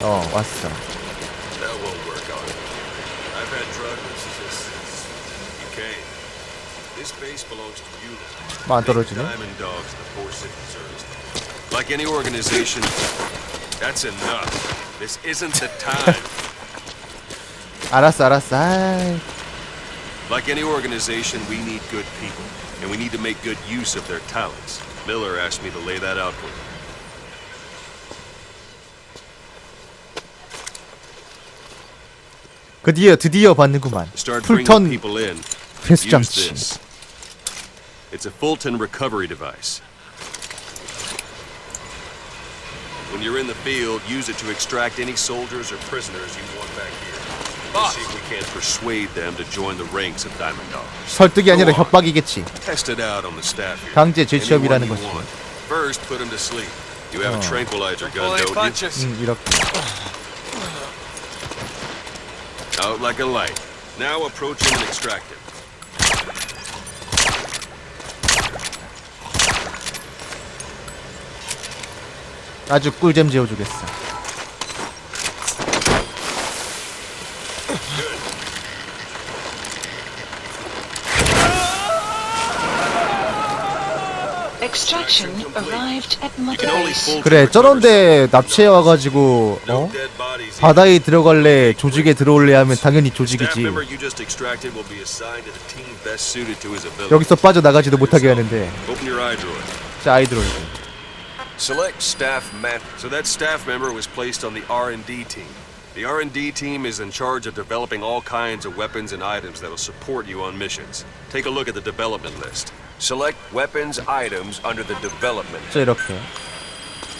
왔어. That won't work on it. I've had drug resistance. You can't. This base belongs to you. 안 떨어지네. Diamond dogs, the four signatures. Like any organization, that's enough. This isn't the time. 알았어. 아이. Like any organization, we need good people, and we need to make good use of their talents. Miller asked me to lay that out for you. 드디어 받는구만. 풀턴 회수장치. It's a Fulton recovery device. When you're in the field, use it to extract any soldiers or prisoners you want back here. Let's see if we can't persuade them to join the ranks of Diamond Dogs. 설득이 아니라 협박이겠지. Test it out on the staff here. 강제 재취업이라는 것이. First, put him to sleep. You have a tranquilizer gun, don't you? 이렇게. Out like a light. Now approach him and extract him. 아주 꿀잼 재워주겠어. Extraction arrived at Mother Base. 그래 저런데 납치해 와가지고 바다에 들어갈래 조직에 들어올래 하면 당연히 조직이지. 여기서 빠져나가지도 못하게 하는데. 자 아이드로이드. Select staff member. So that staff member was placed on the R&D team. The R&D team is in charge of developing all kinds of weapons and items that will support you on missions. Take a look at the development list. Select weapons items under the development. 자 이렇게.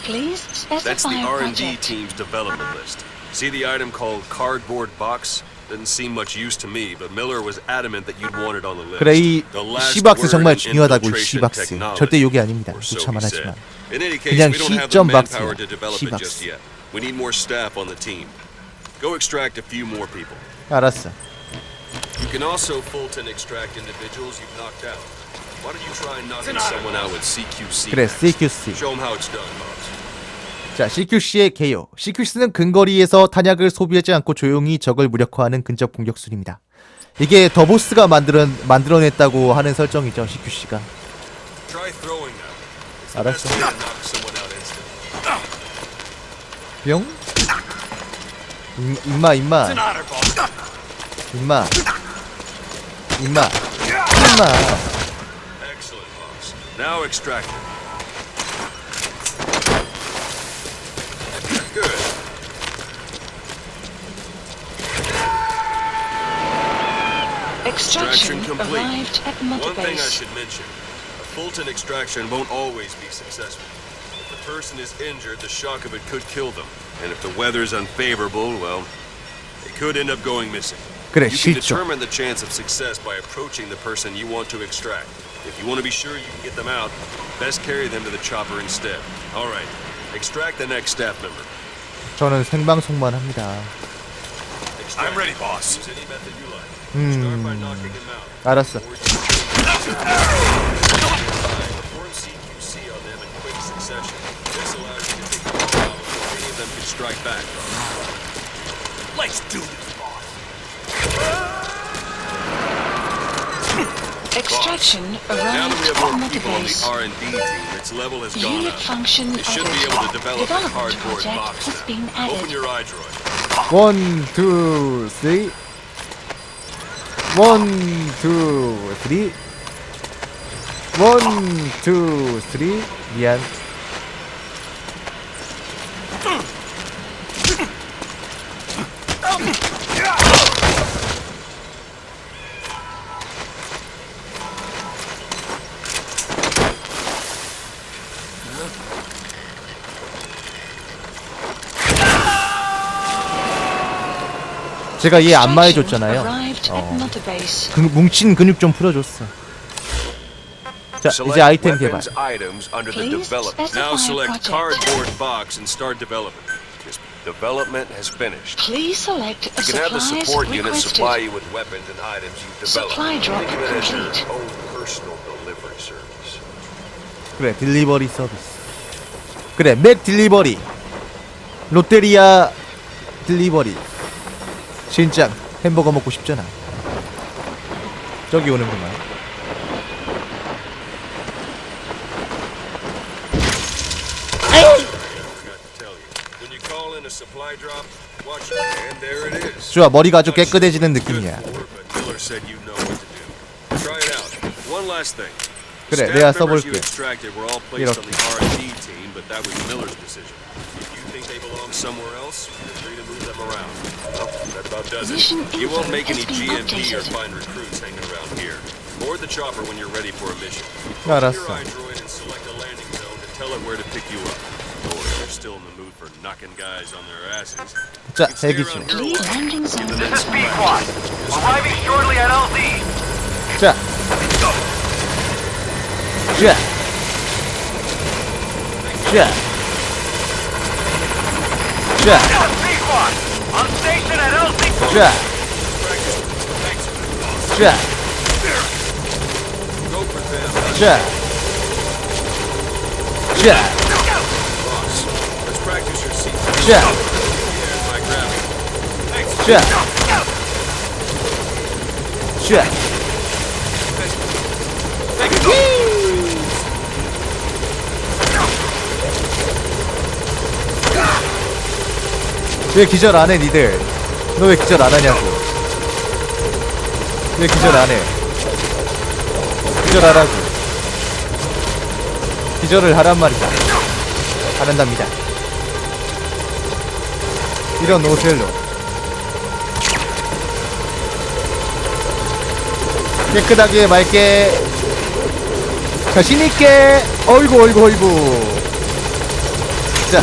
Please That's the specify a R&D project. team's development list. See the item called cardboard box? Didn't seem much use to me, but Miller was adamant that you'd want it on the list. 그래 이 The last C박스 word 정말 in 중요하다고 infiltration C박스. technology. 절대 욕이 아닙니다. Or so 유차만 he said. 하지만. In any case, 그냥 we don't have the C.박스야. manpower to develop it just C박스. yet. We need more staff on the team. Go extract a few more people. 알았어. You can also Fulton extract individuals you've knocked out. Why don't you try knocking someone out with CQC? 그래 CQC. Show them how it's done, boss. 자 CQC의 개요. CQC는 근거리에서 탄약을 소비하지 않고 조용히 적을 무력화하는 근접 공격술입니다. 이게 더보스가 만들어냈다고 하는 설정이죠. CQC가. Try throwing them. It's the 알았어. best way to knock someone out instantly. 뿅. 임마. Excellent, boss. Now extract it. Good. Extraction complete. arrived at Mother One thing I Base. should mention. A Fulton extraction won't always be successful. If the person is injured, the shock of it could kill them. And if the weather's unfavorable, well, they could end up going missing. 그래 You can 실종. determine the chance of success by approaching the person you want to extract. If you want to be sure you can get them out, best carry them to the chopper instead. All right, extract the next staff member. 저는 생방송만 합니다. I'm ready, boss. Use any method you like. Start by knocking him out. 알았어. Perform CQC on them in quick succession. This allows you to take them all out before any of them can strike back. Let's do this, boss. Extraction Now that we arrived have at more Mother people on the Base. R&D team, its level has gone Unit up. function They should be added. able to develop a Development cardboard project box has been now. Open added. your eye droid. 1, 2, 3. 1, 2, 3. 1, 2, 3. 미안. 제가 얘 안마해줬잖아요. Arrived at Mother Base. 뭉친 근육 좀 풀어줬어. 자 이제 아이템 개발. Weapons items under the Please development. specify Now select project. cardboard box and start development. This development has finished. Please select a You can have the supplies support unit supply requested. you with weapons and items you've developed. Supply drop Think of it as your complete. own personal delivery service. 그래 딜리버리 서비스. 그래 맥 딜리버리. 롯데리아 딜리버리. 진짜 햄버거 먹고 싶잖아. 저기 오는구만. 좋아, 머리가 아주 깨끗해지는 느낌이야. 그래, 내가 써볼게. 이렇게. Position You won't make any info has been GMP or updated. find recruits hanging around here. Board the chopper when you're ready for a mission. 알았어. Your iDroid and select a landing zone to tell it where to pick you up. Or if you're still in the mood for knocking guys on their asses. 자, you can stay 대기실. around here Clear landing zone. This is B-Quad. Arriving shortly at LZ. 자. 자. 자. 자. B-Quad. On station at LZ. 자. 자. Go for them. 자. 자. Boss. Let's practice your seat. 자. Yeah, by grabbing. Thanks. 자. 자. 왜 기절 안 해, 니들? 너 왜 기절 안 하냐고? 왜 기절 안 해? 기절 하라고. 기절을 하란 말이다. 안 한답니다. 이런 오셀로. 깨끗하게 맑게 자신있게. 어이구 어이구 어이구. 자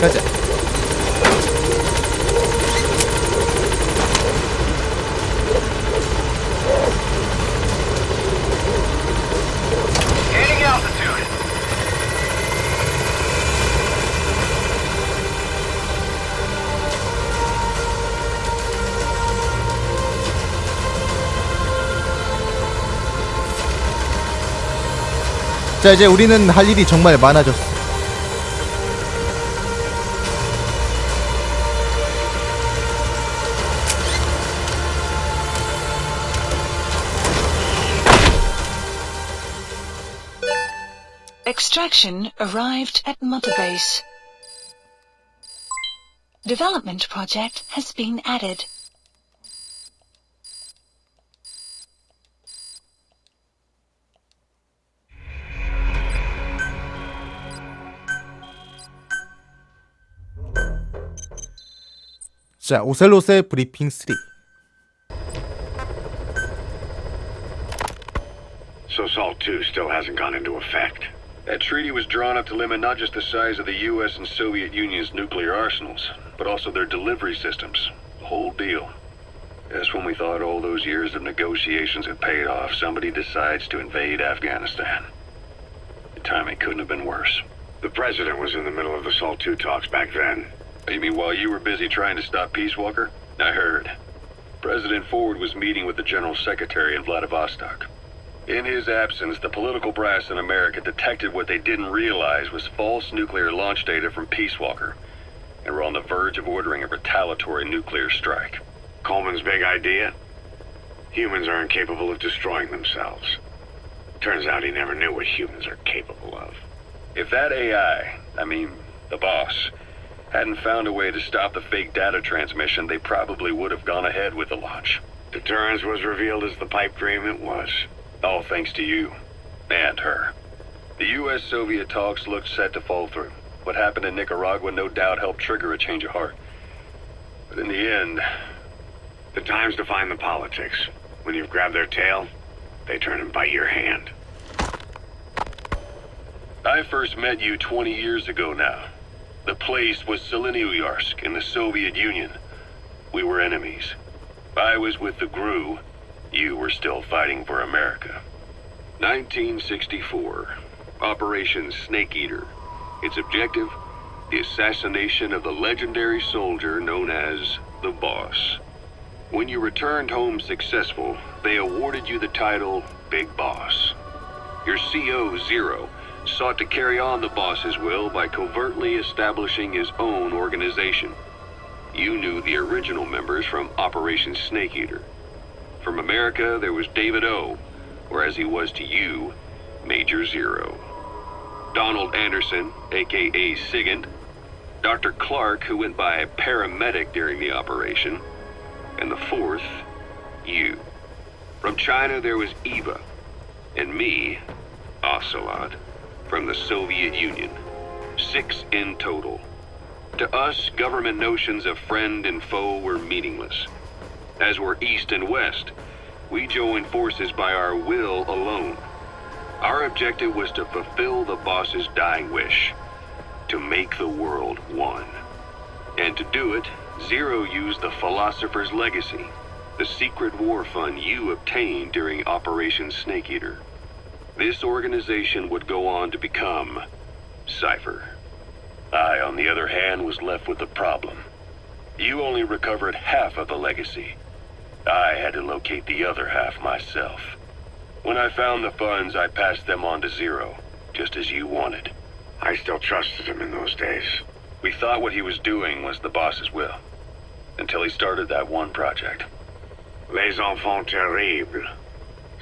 가자. Gaining altitude. 자, 이제 우리는 할 일이 정말 많아졌어. Extraction arrived at Mother Base. Development project has been added. 자, 오셀롯의 브리핑 3. So SALT 2 still hasn't gone into effect. That treaty was drawn up to limit not just the size of the US and Soviet Union's nuclear arsenals, but also their delivery systems. The whole deal. Just when we thought all those years of negotiations had paid off, somebody decides to invade Afghanistan. The timing couldn't have been worse. The president was in the middle of the SALT 2 talks back then. You mean while you were busy trying to stop Peace Walker? I heard. President Ford was meeting with the General Secretary in Vladivostok. In his absence, the political brass in America detected what they didn't realize was false nuclear launch data from Peace Walker, and were on the verge of ordering a retaliatory nuclear strike. Coleman's big idea? Humans are incapable of destroying themselves. Turns out he never knew what humans are capable of. If that AI, the boss, hadn't found a way to stop the fake data transmission, they probably would have gone ahead with the launch. Deterrence was revealed as the pipe dream it was. All thanks to you. And her. The US-Soviet talks looked set to fall through. What happened in Nicaragua no doubt helped trigger a change of heart. But in the end... The time's to find the politics. When you've grabbed their tail, they turn and bite your hand. I first met you 20 years ago now. The place was Selenouyarsk in the Soviet Union. We were enemies. I was with the GRU. You were still fighting for America. 1964. Operation Snake Eater. Its objective? The assassination of the legendary soldier known as the Boss. When you returned home successful, they awarded you the title Big Boss. Your CO, Zero, sought to carry on the boss's will by covertly establishing his own organization. You knew the original members from Operation Snake Eater. From America, there was David O., or as he was to you, Major Zero. Donald Anderson, aka Sigint. Dr. Clark, who went by paramedic during the operation. And the fourth, you. From China, there was Eva. And me, Ocelot, from the Soviet Union. 6 in total. To us, government notions of friend and foe were meaningless. As were East and West, we joined forces by our will alone. Our objective was to fulfill the boss's dying wish, to make the world one. And to do it, Zero used the Philosopher's Legacy, the secret war fund you obtained during Operation Snake Eater. This organization would go on to become Cypher. I, on the other hand, was left with the problem. You only recovered half of the legacy. I had to locate the other half myself. When I found the funds, I passed them on to Zero, just as you wanted. I still trusted him in those days. We thought what he was doing was the boss's will, until he started that one project. Les enfants terribles,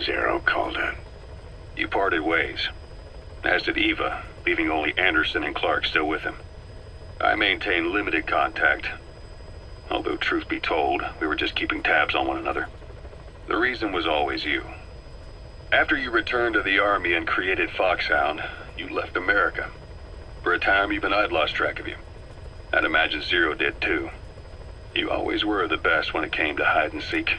Zero called it. You parted ways, as did Eva, leaving only Anderson and Clark still with him. I maintained limited contact, although truth be told, we were just keeping tabs on one another. The reason was always you. After you returned to the Army and created Foxhound, you left America. For a time, even I'd lost track of you. I'd imagine Zero did too. You always were the best when it came to hide and seek.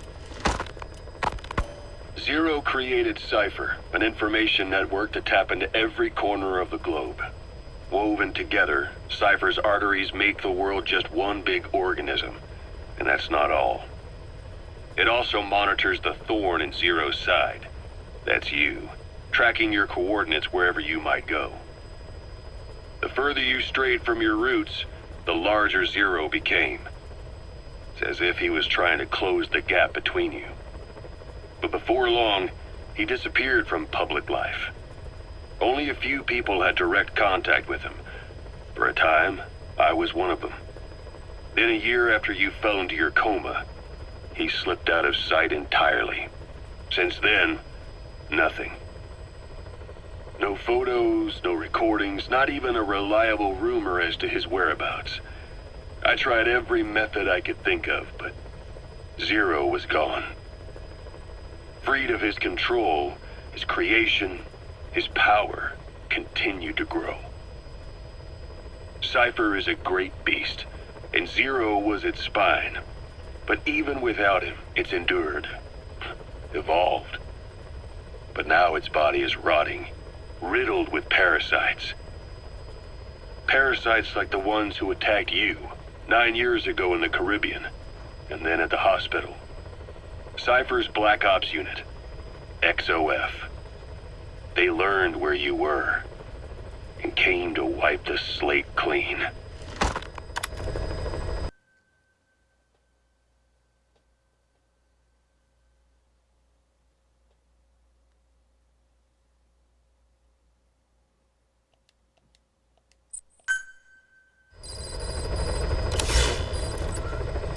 Zero created Cypher, an information network to tap into every corner of the globe. Woven together, Cypher's arteries make the world just one big organism. And that's not all. It also monitors the thorn in Zero's side. That's you, tracking your coordinates wherever you might go. The further you strayed from your roots, the larger Zero became. It's as if he was trying to close the gap between you. But before long, he disappeared from public life. Only a few people had direct contact with him. For a time, I was one of them. Then a year after you fell into your coma, he slipped out of sight entirely. Since then, nothing. No photos, no recordings, not even a reliable rumor as to his whereabouts. I tried every method I could think of, but Zero was gone. Freed of his control, his creation, his power continued to grow. Cypher is a great beast, and Zero was its spine. But even without him, it's endured, evolved. But now its body is rotting, riddled with parasites. Parasites like the ones who attacked you 9 years ago in the Caribbean, and then at the hospital. Cypher's Black Ops Unit, XOF. They learned where you were, and came to wipe the slate clean.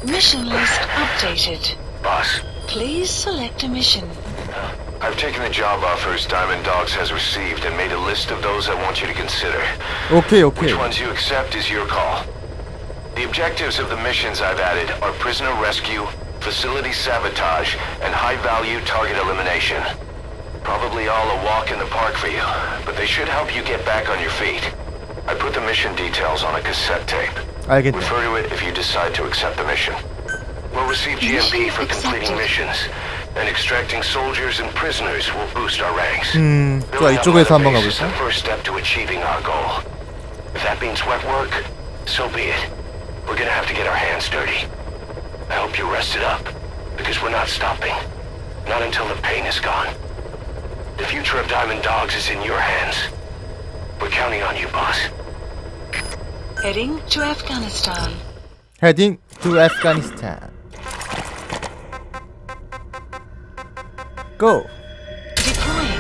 Mission list updated. Boss, Please select a mission. I've taken the job offers Diamond Dogs has received and made a list of those I want you to consider. 오케이. Which ones you accept is your call. The objectives of the missions I've added are prisoner rescue, facility sabotage, and high-value target elimination. Probably all a walk in the park for you, but they should help you get back on your feet. I put the mission details on a cassette tape. 알겠다. Refer to it if you decide to accept the mission. We'll receive GMP for completing missions, and extracting soldiers and prisoners will boost our ranks. 좋아, 이쪽에서 한번 Building up 가볼까? on the base is the first step to achieving our goal. If that means wet work, so be it. We're gonna have to get our hands dirty. I hope you rested up, because we're not stopping. Not until the pain is gone. The future of Diamond Dogs is in your hands. We're counting on you, boss. Heading to Afghanistan. Heading to Afghanistan. Go. Deploying.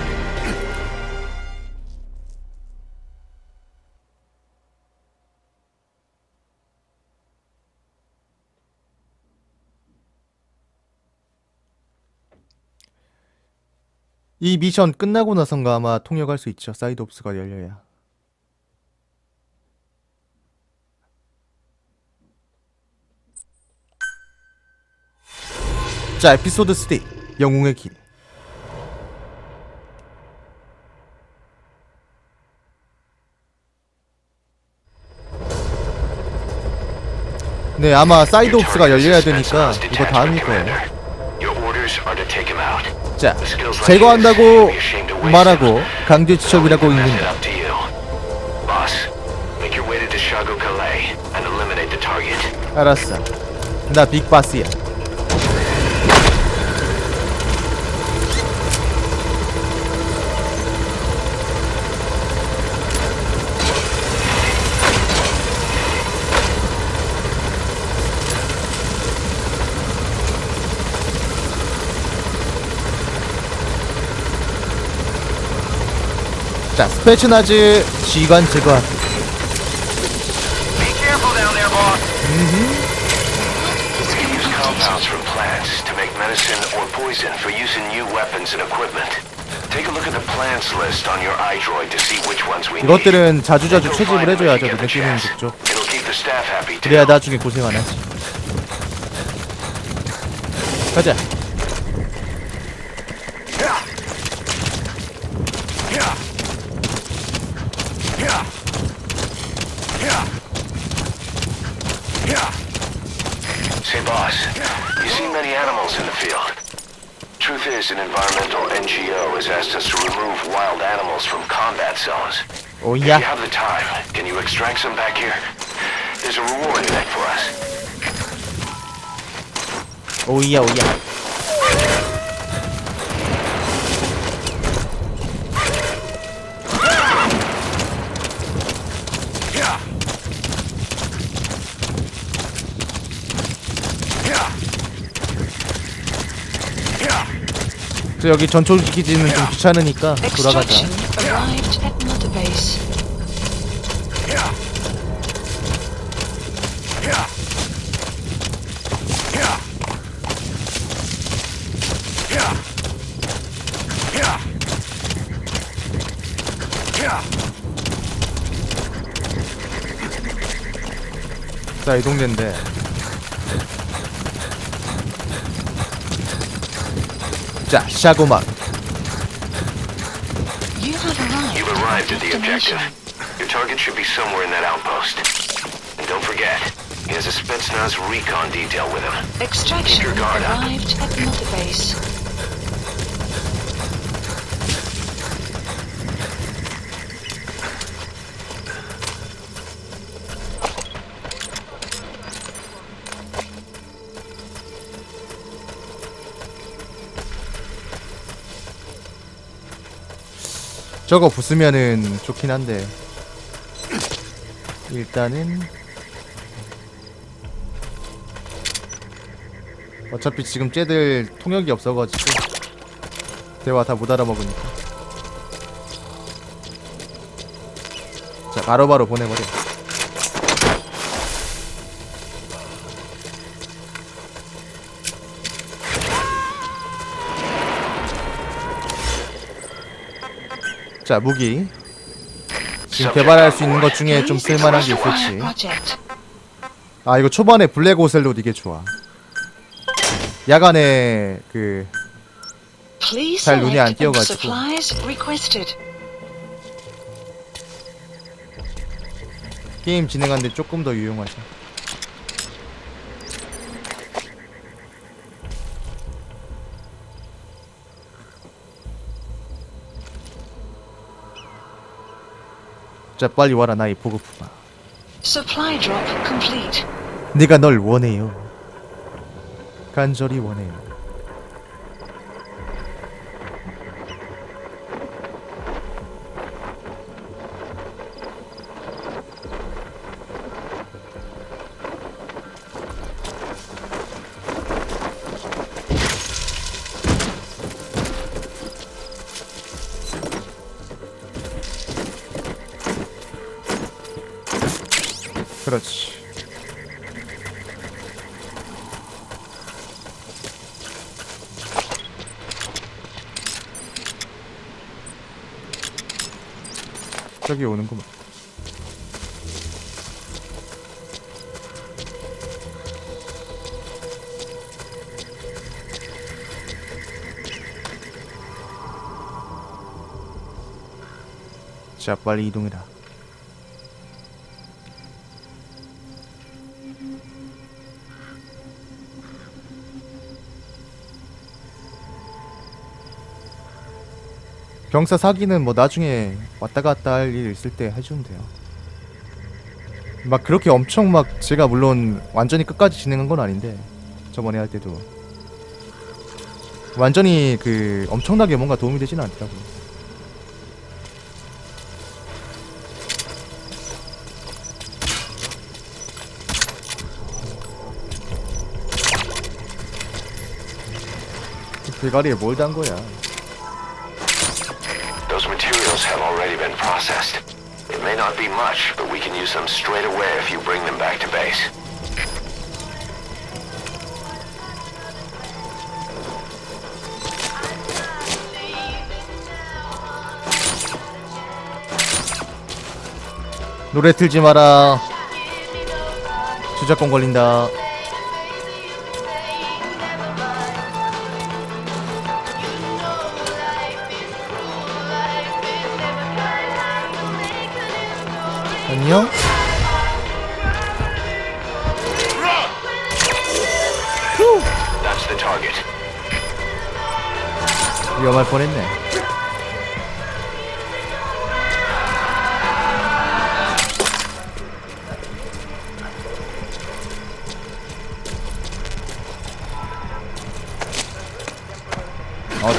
이 미션 끝나고 나선가 아마 통역할 수 있죠. 사이드 옵스가 열려야. 자, 에피소드 3 영웅의 길. 네, 아마 사이드 옵스가 열려야 되니까 이거 다음일 거예요. 자, 제거한다고 말하고 강제 추적이라고 읽는다. 알았어. 나 빅바스야. 자, 스페츠나즈 지휘관 제거하기. Be careful down there, boss. Use compounds from plants to make medicine or poison for use in new weapons and equipment. Take a look at the plants list on your iDroid to see which ones we need. 이것들은 자주자주 채집을 해줘야죠. 눈에 띄는 족족. It'll keep the staff happy too. 그래야 나중에 고생 안 하지. 가자. Say, boss, you see many animals in the field. Truth is, an environmental NGO has asked us to remove wild animals from combat zones. If 오야. you have the time, can you extract some back here? There's a reward in it for us. 오야 오야. 저 여기 전초기지는 좀 귀찮으니까 돌아가자. Extraction arrived at Mother Base. 자, 이동된대. 자, 샤고막. You have arrived You've at arrived the at the objective. destination. Your target should be somewhere in that outpost. And don't forget, he has a Spetsnaz recon detail with him. Extraction Keep your guard up. arrived at Mother Base. 저거 부수면은 좋긴 한데 일단은 어차피 지금 쟤들 통역이 없어가지고 대화 다 못 알아먹으니까. 자, 바로바로 보내버려. 자, 무기 지금 개발할 수 있는 것 중에 좀 쓸만한 게 있을지. Project. 아, 이거 초반에 블랙 오셀롯 이게 좋아. 야간에 그 Please 잘 눈에 안 select 띄어가지고. supplies requested. 게임 진행하는데 조금 더 유용하죠. 자, 빨리 와라 나의 보급품아. Supply drop complete. 내가 널 원해요. 간절히 원해요. 그렇지. 저기 오는구만. 자, 빨리 이동해라. 병사 사기는 뭐 나중에 왔다 갔다 할 일 있을 때 해주면 돼요. 막 그렇게 엄청 막 제가 물론 완전히 끝까지 진행한 건 아닌데 저번에 할 때도 완전히 그 엄청나게 뭔가 도움이 되지는 않더라고요. 대가리에 뭘 단 거야? Those materials have already been processed. It may not be much, but we can use them straight away if you bring them back to base. 노래 틀지 마라. 저작권 걸린다. 안녕? That's the target. 위험할 뻔했네.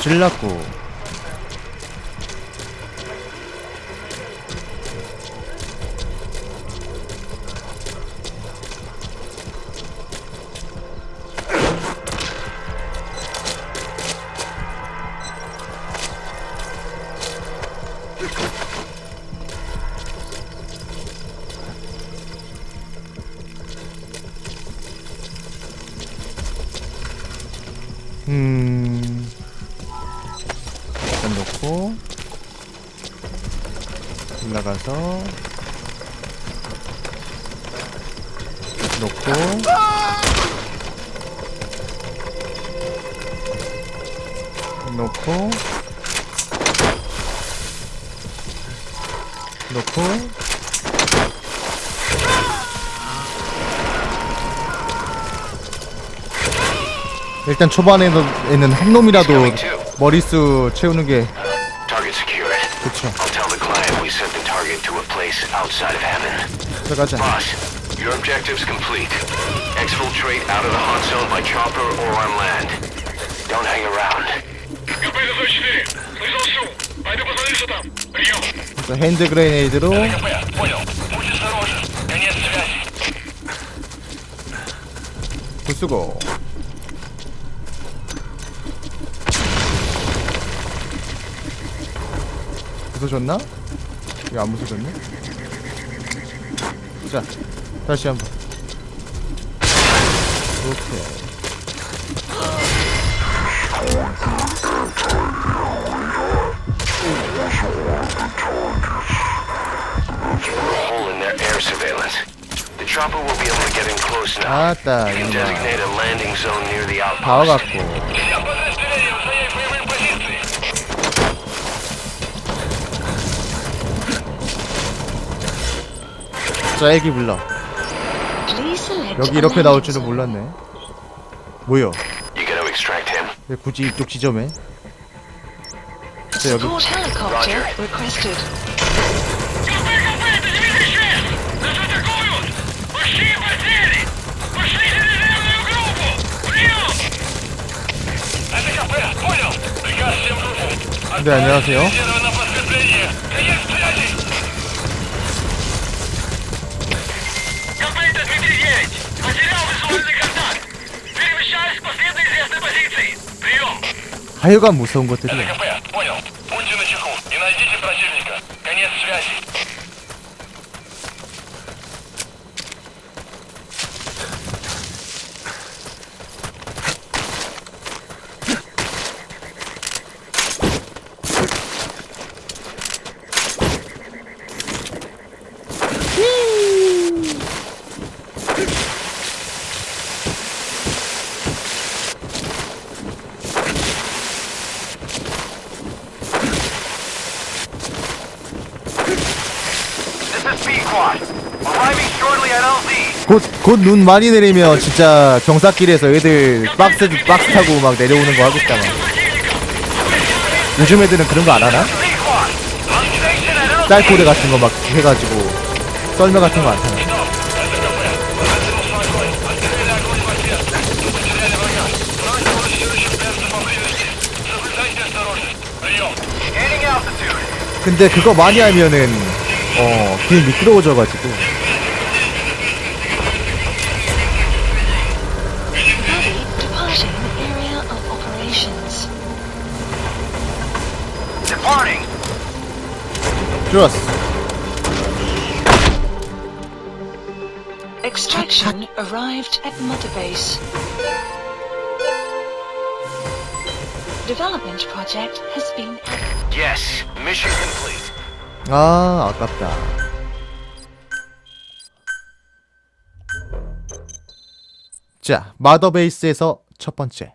질났고. 일단 놓고 올라가서 놓고 놓고 놓고 일단 초반에는 한 놈이라도 머릿수 채우는 게 Target secured. 좋죠. I'll tell the client we sent the target to a place outside of heaven. 들어가자. Boss, your objective's complete. Exfiltrate out of the hot zone by chopper or on land. Don't hang around. 그래서 핸드 그레네이드로 부수고 부서졌나? 이거 안 부서졌네? 자, 다시 한번. 오케이. Hole in their air surveillance. The chopper will be able to get in close now. 아따, You can 이놈아. designate a landing zone near the 다 outpost. 와갖고. 자, 애기 불러. Please select 여기 a 이렇게 나올 landing 줄은 zone. 몰랐네. 뭐야? You gonna extract him? 왜 굳이 이쪽 지점에? 자, 여기 Support helicopter Roger. requested. 네, 안녕하세요. 하여간 무서운 것들이야. 곧 눈 많이 내리면 진짜 경사길에서 애들 박스 타고 막 내려오는 거 하겠다. 막. 요즘 애들은 그런 거 안 하나? 쌀고래 같은 거 막 해가지고 썰매 같은 거 안 타나? 근데 그거 많이 하면은 길 미끄러워져가지고. Body departing area of operations. Departing. 좋았어. Extraction arrived at Mother Base. Development project has been added. Yes. Mission complete. 아, 아깝다. 자, 마더베이스에서 첫 번째.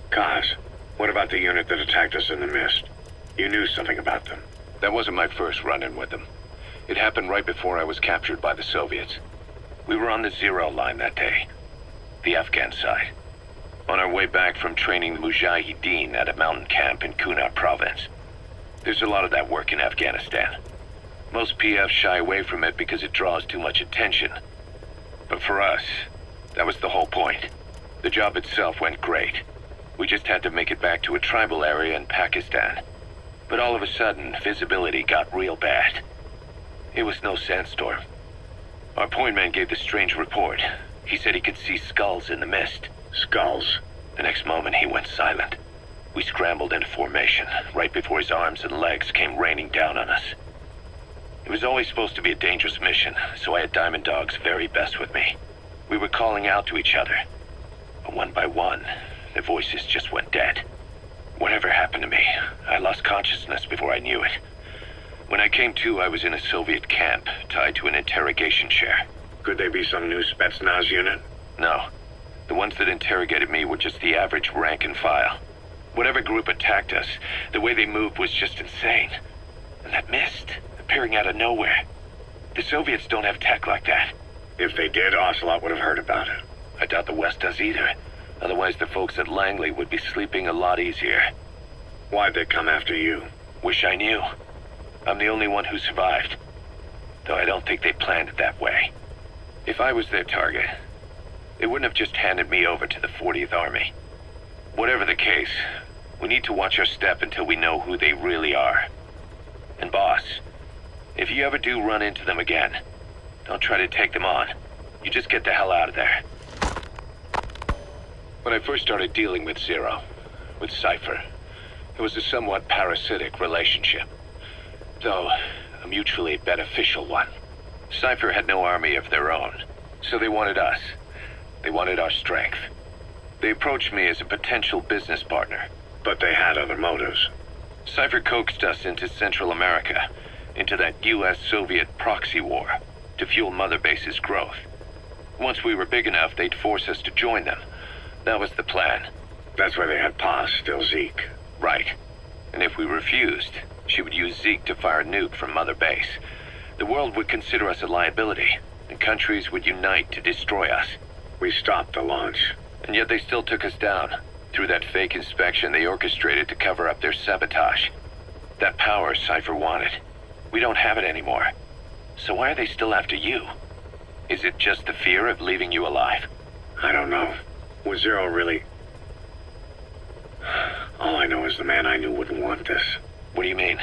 Kaz, what about the unit that attacked us in the mist? You knew something about them. That wasn't my first run-in with them. It happened right before I was captured by the Soviets. We were on the Zero line that day, the Afghan side. On our way back from training the Mujahideen at a mountain camp in Kunar province. There's a lot of that work in Afghanistan. Most PFs shy away from it because it draws too much attention. But for us, that was the whole point. The job itself went great. We just had to make it back to a tribal area in Pakistan. But all of a sudden, visibility got real bad. It was no sandstorm. Our point man gave this strange report. He said he could see skulls in the mist. Skulls. The next moment, he went silent. We scrambled into formation, right before his arms and legs came raining down on us. It was always supposed to be a dangerous mission, so I had Diamond Dog's very best with me. We were calling out to each other. But one by one, the voices just went dead. Whatever happened to me, I lost consciousness before I knew it. When I came to, I was in a Soviet camp, tied to an interrogation chair. Could they be some new Spetsnaz unit? No. The ones that interrogated me were just the average rank and file. Whatever group attacked us, the way they moved was just insane. And that mist, appearing out of nowhere. The Soviets don't have tech like that. If they did, Ocelot would have heard about it. I doubt the West does either. Otherwise the folks at Langley would be sleeping a lot easier. Why'd they come after you? Wish I knew. I'm the only one who survived. Though I don't think they planned it that way. If I was their target, they wouldn't have just handed me over to the 40th Army. Whatever the case, we need to watch our step until we know who they really are. And boss, if you ever do run into them again, don't try to take them on. You just get the hell out of there. When I first started dealing with Zero, with Cypher, it was a somewhat parasitic relationship. Though, a mutually beneficial one. Cypher had no army of their own, so they wanted us. They wanted our strength. They approached me as a potential business partner. But they had other motives. Cypher coaxed us into Central America, into that US-Soviet proxy war, to fuel Mother Base's growth. Once we were big enough, they'd force us to join them. That was the plan. That's why they had Paz, still Zeke. Right. And if we refused, she would use Zeke to fire a nuke from Mother Base. The world would consider us a liability, and countries would unite to destroy us. We stopped the launch. And yet they still took us down, through that fake inspection they orchestrated to cover up their sabotage. That power Cypher wanted. We don't have it anymore. So why are they still after you? Is it just the fear of leaving you alive? I don't know. Was Zero really... All I know is the man I knew wouldn't want this. What do you mean?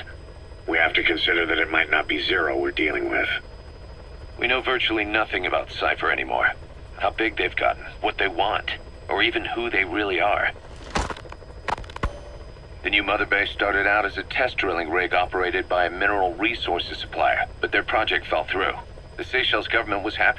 We have to consider that it might not be Zero we're dealing with. We know virtually nothing about Cypher anymore. How big they've gotten, what they want, or even who they really are. The new Mother Base started out as a test drilling rig operated by a mineral resources supplier, but their project fell through. The Seychelles government was happy